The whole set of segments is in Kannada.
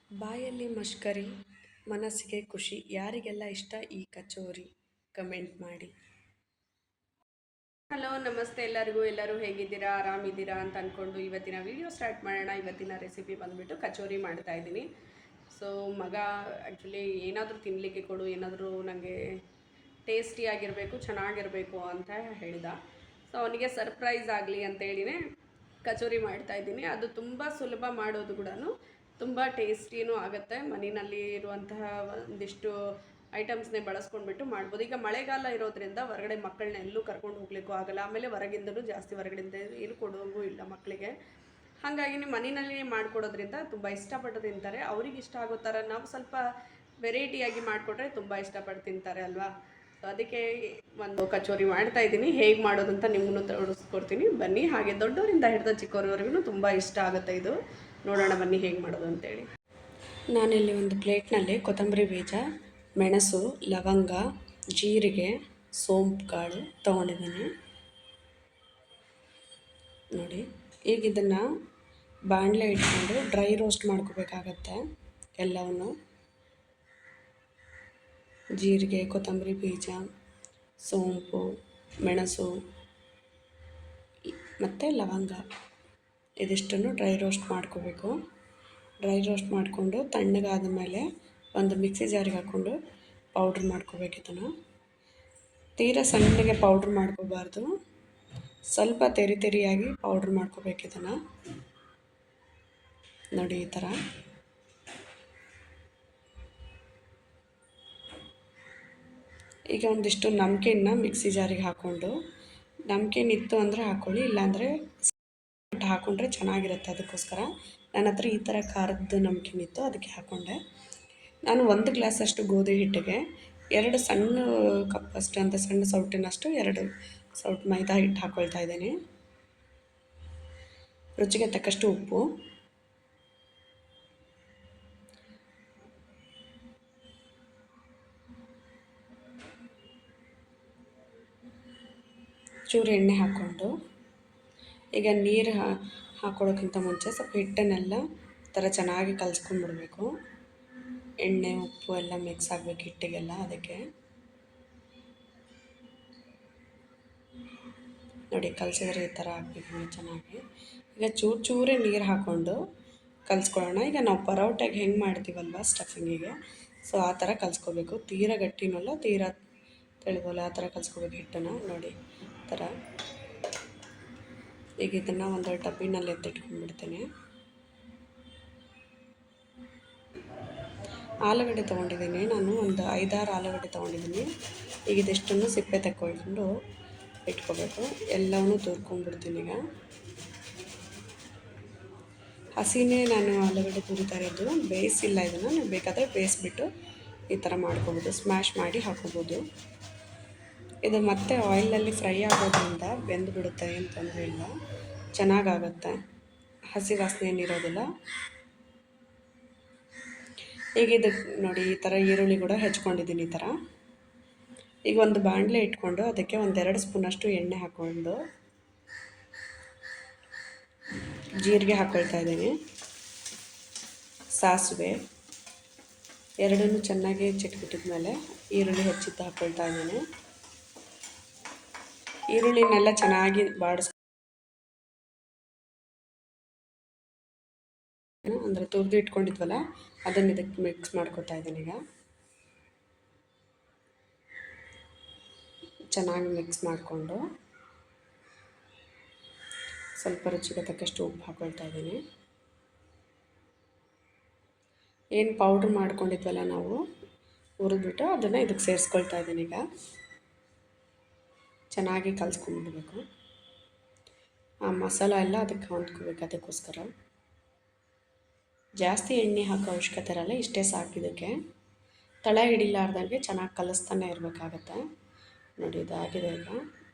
ಬಾಯಲ್ಲಿ ಮಷ್ಕರಿ ಮನಸ್ಸಿಗೆ ಖುಷಿ. ಯಾರಿಗೆಲ್ಲ ಇಷ್ಟ ಈ ಕಚೋರಿ? ಕಮೆಂಟ್ ಮಾಡಿ. ಹಲೋ ನಮಸ್ತೆ ಎಲ್ಲರಿಗೂ. ಎಲ್ಲರೂ ಹೇಗಿದ್ದೀರಾ, ಆರಾಮಿದ್ದೀರಾ ಅಂತ ಅಂದ್ಕೊಂಡು ಇವತ್ತಿನ ವಿಡಿಯೋ ಸ್ಟಾರ್ಟ್ ಮಾಡೋಣ. ಇವತ್ತಿನ ರೆಸಿಪಿ ಬಂದುಬಿಟ್ಟು ಕಚೋರಿ ಮಾಡ್ತಾ ಇದ್ದೀನಿ. ಸೊ ಮಗ ಆ್ಯಕ್ಚುಲಿ ಏನಾದರೂ ತಿನ್ನಲಿಕ್ಕೆ ಕೊಡು, ಏನಾದರೂ ನನಗೆ ಟೇಸ್ಟಿಯಾಗಿರಬೇಕು, ಚೆನ್ನಾಗಿರಬೇಕು ಅಂತ ಹೇಳಿದ. ಸೊ ಅವನಿಗೆ ಸರ್ಪ್ರೈಸ್ ಆಗಲಿ ಅಂತೇಳಿನೇ ಕಚೋರಿ ಮಾಡ್ತಾಯಿದ್ದೀನಿ. ಅದು ತುಂಬ ಸುಲಭ ಮಾಡೋದು ಕೂಡ, ತುಂಬ ಟೇಸ್ಟಿನೂ ಆಗುತ್ತೆ. ಮನೆಯಲ್ಲಿ ಇರುವಂತಹ ಒಂದಿಷ್ಟು ಐಟಮ್ಸ್ನೇ ಬಳಸ್ಕೊಂಡ್ಬಿಟ್ಟು ಮಾಡ್ಬೋದು. ಈಗ ಮಳೆಗಾಲ ಇರೋದ್ರಿಂದ ಹೊರಗಡೆ ಮಕ್ಕಳನ್ನ ಎಲ್ಲೂ ಕರ್ಕೊಂಡು ಹೋಗ್ಲಿಕ್ಕೂ ಆಗಲ್ಲ. ಆಮೇಲೆ ಹೊರಗಿಂದಲೂ ಜಾಸ್ತಿ ಹೊರಗಡೆಯಿಂದ ಏನು ಕೊಡೋಂಗೂ ಇಲ್ಲ ಮಕ್ಕಳಿಗೆ. ಹಾಗಾಗಿ ನೀವು ಮನೆಯಲ್ಲಿ ಮಾಡಿಕೊಡೋದ್ರಿಂದ ತುಂಬ ಇಷ್ಟಪಟ್ಟು ತಿಂತಾರೆ. ಅವ್ರಿಗೆ ಇಷ್ಟ ಆಗೋ ಥರ ನಾವು ಸ್ವಲ್ಪ ವೆರೈಟಿಯಾಗಿ ಮಾಡಿಕೊಟ್ರೆ ತುಂಬ ಇಷ್ಟಪಟ್ಟು ತಿಂತಾರೆ ಅಲ್ವಾ. ಸೊ ಅದಕ್ಕೆ ಒಂದು ಕಚೋರಿ ಮಾಡ್ತಾ ಇದ್ದೀನಿ. ಹೇಗೆ ಮಾಡೋದು ಅಂತ ನಿಮ್ಮನ್ನು ತೋರಿಸ್ಕೊಡ್ತೀನಿ ಬನ್ನಿ. ಹಾಗೆ ದೊಡ್ಡವರಿಂದ ಹಿಡಿದ ಚಿಕ್ಕವರವರೆಗೂ ತುಂಬ ಇಷ್ಟ ಆಗುತ್ತೆ ಇದು. ನೋಡೋಣ ಬನ್ನಿ ಹೇಗೆ ಮಾಡೋದು ಅಂತೇಳಿ. ನಾನಿಲ್ಲಿ ಒಂದು ಪ್ಲೇಟ್ನಲ್ಲಿ ಕೊತ್ತಂಬರಿ ಬೀಜ, ಮೆಣಸು, ಲವಂಗ, ಜೀರಿಗೆ, ಸೋಂಪು ಕಾಳು ತೊಗೊಂಡಿದ್ದೀನಿ ನೋಡಿ. ಈಗ ಇದನ್ನು ಬಾಣಲೆ ಇಟ್ಕೊಂಡು ಡ್ರೈ ರೋಸ್ಟ್ ಮಾಡ್ಕೋಬೇಕಾಗತ್ತೆ ಎಲ್ಲವನ್ನು. ಜೀರಿಗೆ, ಕೊತ್ತಂಬರಿ ಬೀಜ, ಸೋಂಪು, ಮೆಣಸು ಮತ್ತು ಲವಂಗ ಇದಿಷ್ಟನ್ನು ಡ್ರೈ ರೋಸ್ಟ್ ಮಾಡ್ಕೋಬೇಕು. ಡ್ರೈ ರೋಸ್ಟ್ ಮಾಡಿಕೊಂಡು ತಣ್ಣಗಾದ ಮೇಲೆ ಒಂದು ಮಿಕ್ಸಿ ಜಾರಿಗೆ ಹಾಕ್ಕೊಂಡು ಪೌಡ್ರ್ ಮಾಡ್ಕೋಬೇಕು. ಇದನ್ನು ತೀರಾ ಸಣ್ಣಗೆ ಪೌಡ್ರ್ ಮಾಡ್ಕೋಬಾರ್ದು, ಸ್ವಲ್ಪ ತೆರಿಯಾಗಿ ಪೌಡ್ರ್ ಮಾಡ್ಕೋಬೇಕು ಇದನ್ನು ನೋಡಿ. ಈ ಥರ ಈಗ ಒಂದಿಷ್ಟು ನಮ್ಕೆನ ಮಿಕ್ಸಿ ಜಾರಿಗೆ ಹಾಕ್ಕೊಂಡು, ನಮ್ಕೆನ್ ಇತ್ತು ಅಂದರೆ ಹಾಕ್ಕೊಳ್ಳಿ, ಇಲ್ಲಾಂದರೆ ಹಾಕ್ಕೊಂಡ್ರೆ ಚೆನ್ನಾಗಿರುತ್ತೆ. ಅದಕ್ಕೋಸ್ಕರ ನನ್ನ ಹತ್ರ ಈ ಥರ ಖಾರದ್ದು ನಮ್ಕೆನ್ ಇತ್ತು, ಅದಕ್ಕೆ ಹಾಕ್ಕೊಂಡೆ. ನಾನು 1 ಗ್ಲಾಸಷ್ಟು ಗೋಧಿ ಹಿಟ್ಟಿಗೆ 2 ಸಣ್ಣ ಕಪ್ಪಷ್ಟು ಅಂತ ಸಣ್ಣ ಸೌಟಿನಷ್ಟು 2 ಸೌಟು ಮೈದಾ ಹಿಟ್ಟು ಹಾಕ್ಕೊಳ್ತಾ ಇದ್ದೀನಿ. ರುಚಿಗೆ ತಕ್ಕಷ್ಟು ಉಪ್ಪು, ಚೂರು ಎಣ್ಣೆ ಹಾಕ್ಕೊಂಡು, ಈಗ ನೀರು ಹಾಕ್ಕೊಳ್ಳೋಕ್ಕಿಂತ ಮುಂಚೆ ಸ್ವಲ್ಪ ಹಿಟ್ಟನ್ನೆಲ್ಲ ಥರ ಚೆನ್ನಾಗಿ ಕಲಿಸ್ಕೊಂಡ್ಬಿಡ್ಬೇಕು. ಎಣ್ಣೆ ಉಪ್ಪು ಎಲ್ಲ ಮಿಕ್ಸ್ ಆಗಬೇಕು ಹಿಟ್ಟಿಗೆಲ್ಲ. ಅದಕ್ಕೆ ನೋಡಿ ಕಲಿಸಿದ್ರೆ ಈ ಥರ ಹಾಕಬೇಕು ಚೆನ್ನಾಗಿ. ಈಗ ಚೂರೇ ನೀರು ಹಾಕ್ಕೊಂಡು ಕಲಿಸ್ಕೊಳ್ಳೋಣ. ಈಗ ನಾವು ಪರೋಟೆಗೆ ಹೆಂಗೆ ಮಾಡ್ತೀವಲ್ವ ಸ್ಟಫಿಂಗಿಗೆ, ಸೊ ಆ ಥರ ಕಲಿಸ್ಕೋಬೇಕು. ತೀರಾ ಗಟ್ಟಿನಲ್ಲ, ತೀರಾ ತೆಳುವಲ್ಲ, ಆ ಥರ ಕಲಿಸ್ಕೋಬೇಕು ಹಿಟ್ಟನ್ನು ನೋಡಿ. ಈ ಥರ ಈಗ ಇದನ್ನು ಒಂದು ಡಬ್ಬಿನಲ್ಲಿ ಎತ್ತಿಟ್ಕೊಂಡ್ಬಿಡ್ತೀನಿ. ಆಲೂಗಡ್ಡೆ ತೊಗೊಂಡಿದ್ದೀನಿ ನಾನು, ಒಂದು 5-6 ಆಲೂಗಡ್ಡೆ ತೊಗೊಂಡಿದ್ದೀನಿ. ಈಗ ಇದಿಷ್ಟನ್ನು ಸಿಪ್ಪೆ ತಗೊಂಡು ಇಟ್ಕೋಬೇಕು. ಎಲ್ಲವನ್ನೂ ತುರ್ಕೊಂಡ್ಬಿಡ್ತೀನಿ. ಈಗ ಹಸಿನೇ ನಾನು ಆಲೂಗಡ್ಡೆ ತುರಿತಾ ಇರೋದು, ಬೇಯಿಸಿಲ್ಲ. ಇದನ್ನು ನೀವು ಬೇಕಾದರೆ ಬೇಯಿಸ್ಬಿಟ್ಟು ಈ ಥರ ಮಾಡ್ಕೋಬೋದು, ಸ್ಮ್ಯಾಶ್ ಮಾಡಿ ಹಾಕೋಬೋದು. ಇದು ಮತ್ತೆ ಆಯಿಲಲ್ಲಿ ಫ್ರೈ ಆಗೋದ್ರಿಂದ ಬೆಂದು ಬಿಡುತ್ತೆ, ಏನು ತೊಂದರೆ ಇಲ್ಲ, ಚೆನ್ನಾಗಾಗುತ್ತೆ, ಹಸಿ ವಾಸನೆ ಏನಿರೋದಿಲ್ಲ. ಈಗ ಇದಕ್ಕೆ ನೋಡಿ ಈ ಥರ ಈರುಳ್ಳಿ ಕೂಡ ಹೆಚ್ಕೊಂಡಿದ್ದೀನಿ ಈ ಥರ. ಈಗ ಒಂದು ಬಾಣಲೆ ಇಟ್ಕೊಂಡು ಅದಕ್ಕೆ 1-2 ಸ್ಪೂನಷ್ಟು ಎಣ್ಣೆ ಹಾಕ್ಕೊಂಡು ಜೀರಿಗೆ ಹಾಕ್ಕೊಳ್ತಾ ಇದ್ದೀನಿ, ಸಾಸಿವೆ ಎರಡನ್ನೂ ಚೆನ್ನಾಗಿ ಚಿಟ್ಬಿಟ್ಟಿದ ಮೇಲೆ ಈರುಳ್ಳಿ ಹೆಚ್ಚಿದ್ದು ಹಾಕ್ಕೊಳ್ತಾ ಇದ್ದೀನಿ. ಈರುಳ್ಳಿನೆಲ್ಲ ಚೆನ್ನಾಗಿ ಅಂದರೆ ತುರಿದು ಇಟ್ಕೊಂಡಿದ್ವಲ್ಲ ಅದನ್ನು ಇದಕ್ಕೆ ಮಿಕ್ಸ್ ಮಾಡ್ಕೊತಾ ಇದ್ದೀನಿ. ಈಗ ಚೆನ್ನಾಗಿ ಮಿಕ್ಸ್ ಮಾಡಿಕೊಂಡು ಸ್ವಲ್ಪ ರುಚಿಗೆ ತಕ್ಕಷ್ಟು ಉಪ್ಪು ಹಾಕ್ಕೊಳ್ತಾ ಇದ್ದೀನಿ. ಏನು ಪೌಡ್ರ್ ಮಾಡ್ಕೊಂಡಿದ್ವಲ್ಲ ನಾವು ಹುರಿದ್ಬಿಟ್ಟು ಅದನ್ನು ಇದಕ್ಕೆ ಸೇರಿಸ್ಕೊಳ್ತಾ ಇದ್ದೀನಿ. ಈಗ ಚೆನ್ನಾಗಿ ಕಲಿಸ್ಕೊಂಡ್ಬಿಡ್ಬೇಕು, ಆ ಮಸಾಲ ಎಲ್ಲ ಅದಕ್ಕೆ ಹೊಂದ್ಕೋಬೇಕು. ಅದಕ್ಕೋಸ್ಕರ ಜಾಸ್ತಿ ಎಣ್ಣೆ ಹಾಕೋ ಅವಶ್ಯಕತೆ ಇರಲ್ಲ, ಇಷ್ಟೇ ಸಾಕಿದ್ದಕ್ಕೆ. ತಳ ಹಿಡಿಲಾರ್ದಂಗೆ ಚೆನ್ನಾಗಿ ಕಲಿಸ್ತಾನೆ ಇರಬೇಕಾಗತ್ತೆ ನೋಡಿ. ಇದಾಗಿದೆ. ಈಗ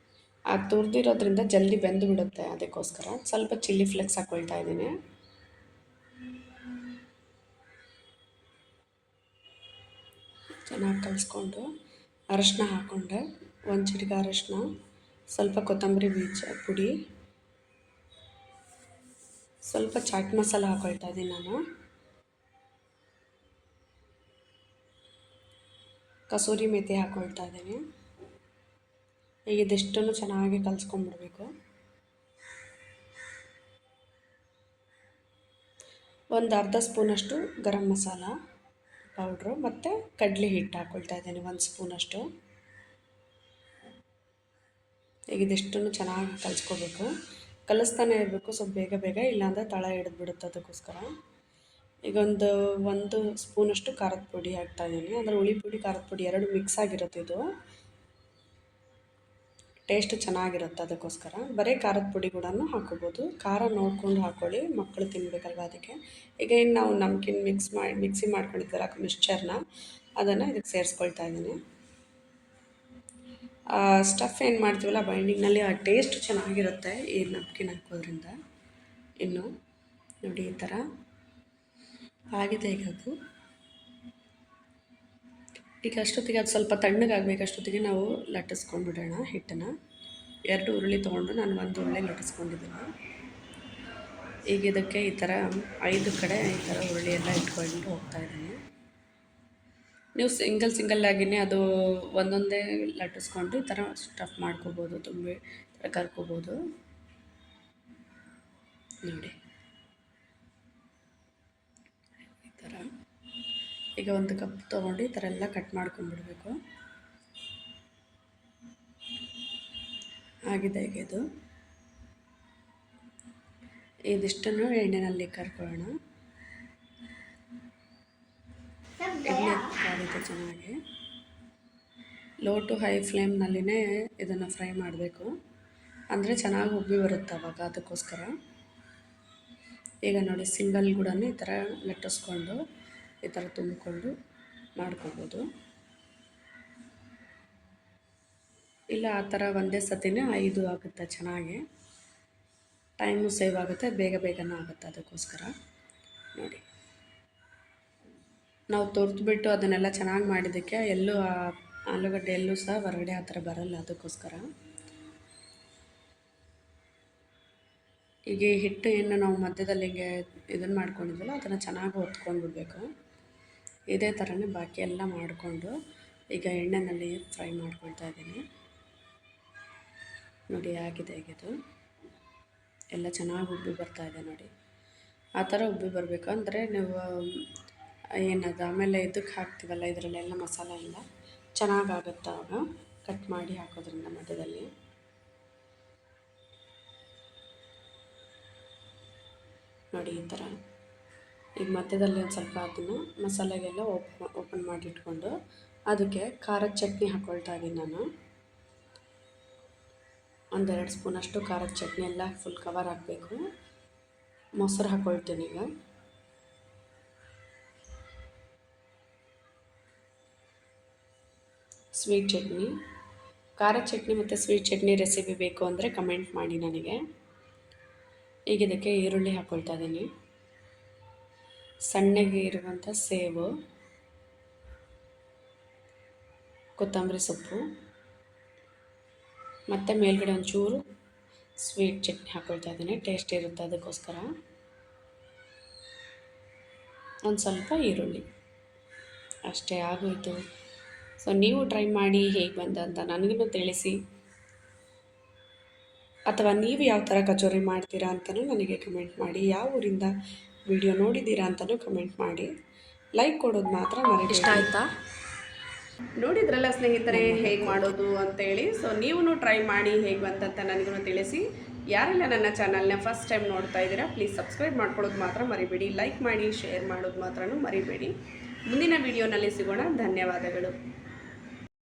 ಅದು ತುರಿದಿರೋದ್ರಿಂದ ಜಲ್ದಿ ಬೆಂದು ಬಿಡುತ್ತೆ, ಅದಕ್ಕೋಸ್ಕರ ಸ್ವಲ್ಪ ಚಿಲ್ಲಿ ಫ್ಲೇಕ್ಸ್ ಹಾಕ್ಕೊಳ್ತಾ ಇದ್ದೀನಿ. ಚೆನ್ನಾಗಿ ಕಲಿಸ್ಕೊಂಡು ಅರಶಿನ ಹಾಕ್ಕೊಂಡೆ, 1 ಚಿಟಿಕೆ ಅರಶಿನ, ಸ್ವಲ್ಪ ಕೊತ್ತಂಬರಿ ಬೀಜ ಪುಡಿ, ಸ್ವಲ್ಪ ಚಾಟ್ ಮಸಾಲ ಹಾಕ್ಕೊಳ್ತಾ ಇದ್ದೀನಿ ನಾನು. ಕಸೂರಿ ಮೇಥಿ ಹಾಕ್ಕೊಳ್ತಾ ಇದ್ದೀನಿ. ಈಗ ಇದಿಷ್ಟನ್ನು ಚೆನ್ನಾಗಿ ಕಲಿಸ್ಕೊಂಡ್ಬಿಡ್ಬೇಕು. ಒಂದು ಅರ್ಧ ಸ್ಪೂನಷ್ಟು ಗರಂ ಮಸಾಲ ಪೌಡ್ರು ಮತ್ತು ಕಡಲೆ ಹಿಟ್ಟು ಹಾಕ್ಕೊಳ್ತಾ ಇದ್ದೀನಿ 1 ಸ್ಪೂನಷ್ಟು. ಈಗ ಇದಿಷ್ಟನ್ನು ಚೆನ್ನಾಗಿ ಕಲಿಸ್ಕೋಬೇಕು. ಕಲಿಸ್ತಾನೆ ಇರಬೇಕು ಸ್ವಲ್ಪ ಬೇಗ ಬೇಗ, ಇಲ್ಲಾಂದರೆ ತಳ ಹಿಡಿದ್ಬಿಡುತ್ತೆ. ಅದಕ್ಕೋಸ್ಕರ ಈಗ ಒಂದು ಸ್ಪೂನಷ್ಟು ಖಾರದ ಪುಡಿ ಹಾಕ್ತಾಯಿದ್ದೀನಿ. ಅಂದರೆ ಹುಳಿ ಪುಡಿ ಖಾರದ ಪುಡಿ ಎರಡು ಮಿಕ್ಸ್ ಆಗಿರುತ್ತೆ. ಇದು ಟೇಸ್ಟ್ ಚೆನ್ನಾಗಿರುತ್ತೆ. ಅದಕ್ಕೋಸ್ಕರ ಬರೀ ಖಾರದ ಪುಡಿ ಕೂಡ ಹಾಕೋಬೋದು. ಖಾರ ನೋಡ್ಕೊಂಡು ಹಾಕ್ಕೊಳ್ಳಿ, ಮಕ್ಕಳು ತಿನ್ನಬೇಕಲ್ವ ಅದಕ್ಕೆ. ಈಗ ಇನ್ನು ನಾವು ನಮ್ಕಿನ್ ಮಿಕ್ಸಿ ಮಾಡ್ಕೊಂಡಿದ್ವಲ್ಲ ಮಿಕ್ಸ್ಚರ್ನ, ಅದನ್ನು ಇದಕ್ಕೆ ಸೇರಿಸ್ಕೊಳ್ತಾ ಇದ್ದೀನಿ. ಸ್ಟಫ್ ಏನು ಮಾಡ್ತೀವಲ್ಲ ಬೈಂಡಿಂಗ್ನಲ್ಲಿ, ಆ ಟೇಸ್ಟ್ ಚೆನ್ನಾಗಿರುತ್ತೆ ಈ ನಮ್ಕಿನ್ ಹಾಕೋದ್ರಿಂದ. ಇನ್ನು ನೋಡಿ ಈ ಥರ ಆಗಿದೆ. ಈಗ ಅಷ್ಟೊತ್ತಿಗೆ ಅದು ಸ್ವಲ್ಪ ತಣ್ಣಗಾಗಬೇಕು. ಅಷ್ಟೊತ್ತಿಗೆ ನಾವು ಲಟ್ಟಿಸ್ಕೊಂಡ್ಬಿಡೋಣ ಹಿಟ್ಟನ್ನು. 2 ಉರುಳಿ ತೊಗೊಂಡು ನಾನು 1 ಉರುಳಿ ಲಟ್ಟಿಸ್ಕೊಂಡಿದ್ದೀನಿ. ಈಗ ಇದಕ್ಕೆ ಈ ಥರ 5 ಕಡೆ ಈ ಥರ ಉರುಳಿ ಎಲ್ಲ ಇಟ್ಕೊಂಡು ಹೋಗ್ತಾಯಿದ್ದೀನಿ. ನೀವು ಸಿಂಗಲ್ಲಾಗಿಯೇ ಅದು ಒಂದೊಂದೇ ಲಟ್ಟಿಸ್ಕೊಂಡು ಈ ಥರ ಸ್ಟಫ್ ಮಾಡ್ಕೋಬೋದು, ತುಂಬಿ ಈ ಥರ ಕರ್ಕೋಬೋದು. ನೋಡಿ ಈ ಥರ. ಈಗ 1 ಕಪ್ ತೊಗೊಂಡು ಈ ಥರ ಎಲ್ಲ ಕಟ್ ಮಾಡ್ಕೊಂಡ್ಬಿಡ್ಬೇಕು. ಆಗಿದೆ ಈಗ ಇದಿಷ್ಟನ್ನು ಎಣ್ಣೆಯಲ್ಲಿ ಕರ್ಕೊಳ್ಳೋಣ. ಎಣ್ಣೆ ಕಾದಿದೆ ಚೆನ್ನಾಗಿ. ಲೋ ಟು ಹೈ ಫ್ಲೇಮ್ನಲ್ಲಿನೇ ಇದನ್ನು ಫ್ರೈ ಮಾಡಬೇಕು, ಅಂದರೆ ಚೆನ್ನಾಗಿ ಉಬ್ಬಿ ಬರುತ್ತೆ ಅವಾಗ. ಅದಕ್ಕೋಸ್ಕರ ಈಗ ನೋಡಿ ಸಿಂಗಲ್ ಕೂಡ ಈ ಥರ ಲಟ್ಟಿಸ್ಕೊಂಡು ಈ ಥರ ತುಂಬಿಕೊಂಡು ಮಾಡ್ಕೋಬೋದು. ಇಲ್ಲ ಆ ಥರ ಒಂದೇ ಸತಿನೇ 5 ಆಗುತ್ತೆ. ಚೆನ್ನಾಗಿ ಟೈಮು ಸೇವ್ ಆಗುತ್ತೆ, ಬೇಗನೂ ಆಗುತ್ತೆ. ಅದಕ್ಕೋಸ್ಕರ ನೋಡಿ ನಾವು ತೊರೆದ್ಬಿಟ್ಟು ಅದನ್ನೆಲ್ಲ ಚೆನ್ನಾಗಿ ಮಾಡಿದ್ದಕ್ಕೆ ಆಲೂಗಡ್ಡೆ ಎಲ್ಲೂ ಸಹ ಹೊರಗಡೆ ಆ ಥರ ಬರಲ್ಲ. ಅದಕ್ಕೋಸ್ಕರ ಈಗ ಈ ಹಿಟ್ಟು ಏನು ನಾವು ಮಧ್ಯದಲ್ಲಿ ಹಿಂಗೆ ಇದನ್ನು ಮಾಡ್ಕೊಂಡಿದ್ವಲ್ಲ ಅದನ್ನು ಚೆನ್ನಾಗಿ ಹೊತ್ಕೊಂಡ್ಬಿಡ್ಬೇಕು. ಇದೇ ಥರನೇ ಬಾಕಿ ಎಲ್ಲ ಮಾಡಿಕೊಂಡು ಈಗ ಎಣ್ಣೆಯಲ್ಲಿ ಫ್ರೈ ಮಾಡ್ಕೊಳ್ತಾ ಇದ್ದೀನಿ. ನೋಡಿ ಆಗಿದೆ ಎಲ್ಲ ಚೆನ್ನಾಗಿ ಉಬ್ಬಿ ಬರ್ತಾಯಿದೆ ನೋಡಿ. ಆ ಥರ ಉಬ್ಬಿ ಬರಬೇಕು. ಅಂದರೆ ನೀವು ಏನದು ಆಮೇಲೆ ಇದಕ್ಕೆ ಹಾಕ್ತೀವಲ್ಲ ಇದರಲ್ಲೆಲ್ಲ ಮಸಾಲ ಎಲ್ಲ ಚೆನ್ನಾಗಾಗುತ್ತೆ ಆವಾಗ ಕಟ್ ಮಾಡಿ ಹಾಕೋದ್ರಿಂದ ಮಧ್ಯದಲ್ಲಿ. ನೋಡಿ ಈ ಥರ. ಈಗ ಮಧ್ಯದಲ್ಲಿ ಒಂದು ಸ್ವಲ್ಪ ಅದನ್ನು ಮಸಾಲೆಗೆಲ್ಲ ಓಪನ್ ಮಾಡಿ ಇಟ್ಕೊಂಡು ಅದಕ್ಕೆ ಖಾರದ ಚಟ್ನಿ ಹಾಕ್ಕೊಳ್ತಾ ಇದ್ದೀನಿ ನಾನು. 1-2 ಸ್ಪೂನಷ್ಟು ಖಾರದ ಚಟ್ನಿ ಎಲ್ಲ ಫುಲ್ ಕವರ್ ಹಾಕಬೇಕು. ಮೊಸರು ಹಾಕ್ಕೊಳ್ತೀನಿ ಈಗ. ಸ್ವೀಟ್ ಚಟ್ನಿ, ಖಾರದ ಚಟ್ನಿ ಮತ್ತು ಸ್ವೀಟ್ ಚಟ್ನಿ ರೆಸಿಪಿ ಬೇಕು ಅಂದರೆ ಕಮೆಂಟ್ ಮಾಡಿ ನನಗೆ. ಈಗ ಇದಕ್ಕೆ ಈರುಳ್ಳಿ ಹಾಕ್ಕೊಳ್ತಾ ಇದ್ದೀನಿ, ಸಣ್ಣಗೆ ಇರುವಂಥ ಸೇವು, ಕೊತ್ತಂಬರಿ ಸೊಪ್ಪು ಮತ್ತು ಮೇಲ್ಗಡೆ ಒಂಚೂರು ಸ್ವೀಟ್ ಚಟ್ನಿ ಹಾಕ್ಕೊಳ್ತಾ ಇದ್ದೀನಿ. ಟೇಸ್ಟ್ ಇರುತ್ತೆ ಅದಕ್ಕೋಸ್ಕರ. ಒಂದು ಸ್ವಲ್ಪ ಈರುಳ್ಳಿ ಅಷ್ಟೇ ಆಗೋಯಿತು. ಸೊ ನೀವು ಟ್ರೈ ಮಾಡಿ ಹೇಗೆ ಬಂದಂತ ನನಗೂ ತಿಳಿಸಿ, ಅಥವಾ ನೀವು ಯಾವ ಥರ ಕಚೋರಿ ಮಾಡ್ತೀರಾ ಅಂತಲೂ ನನಗೆ ಕಮೆಂಟ್ ಮಾಡಿ. ಯಾವ ಊರಿಂದ ವಿಡಿಯೋ ನೋಡಿದ್ದೀರಾ ಅಂತಲೂ ಕಮೆಂಟ್ ಮಾಡಿ. ಲೈಕ್ ಕೊಡೋದು ಮಾತ್ರ ಮರಿಬೇಡಿ. ಇಷ್ಟ ಆಯಿತಾ? ನೋಡಿದ್ರಲ್ಲ ಸ್ನೇಹಿತರೆ ಹೇಗೆ ಮಾಡೋದು ಅಂತೇಳಿ. ಸೊ ನೀವು ಟ್ರೈ ಮಾಡಿ ಹೇಗೆ ಬಂತಂತ ನನಗೂ ತಿಳಿಸಿ. ಯಾರೆಲ್ಲ ನನ್ನ ಚಾನಲ್ನ ಫಸ್ಟ್ ಟೈಮ್ ನೋಡ್ತಾ ಇದ್ದೀರಾ ಪ್ಲೀಸ್ ಸಬ್ಸ್ಕ್ರೈಬ್ ಮಾಡ್ಕೊಳ್ಳೋದು ಮಾತ್ರ ಮರಿಬೇಡಿ. ಲೈಕ್ ಮಾಡಿ, ಶೇರ್ ಮಾಡೋದು ಮಾತ್ರ ಮರಿಬೇಡಿ. ಮುಂದಿನ ವಿಡಿಯೋನಲ್ಲಿ ಸಿಗೋಣ. ಧನ್ಯವಾದಗಳು.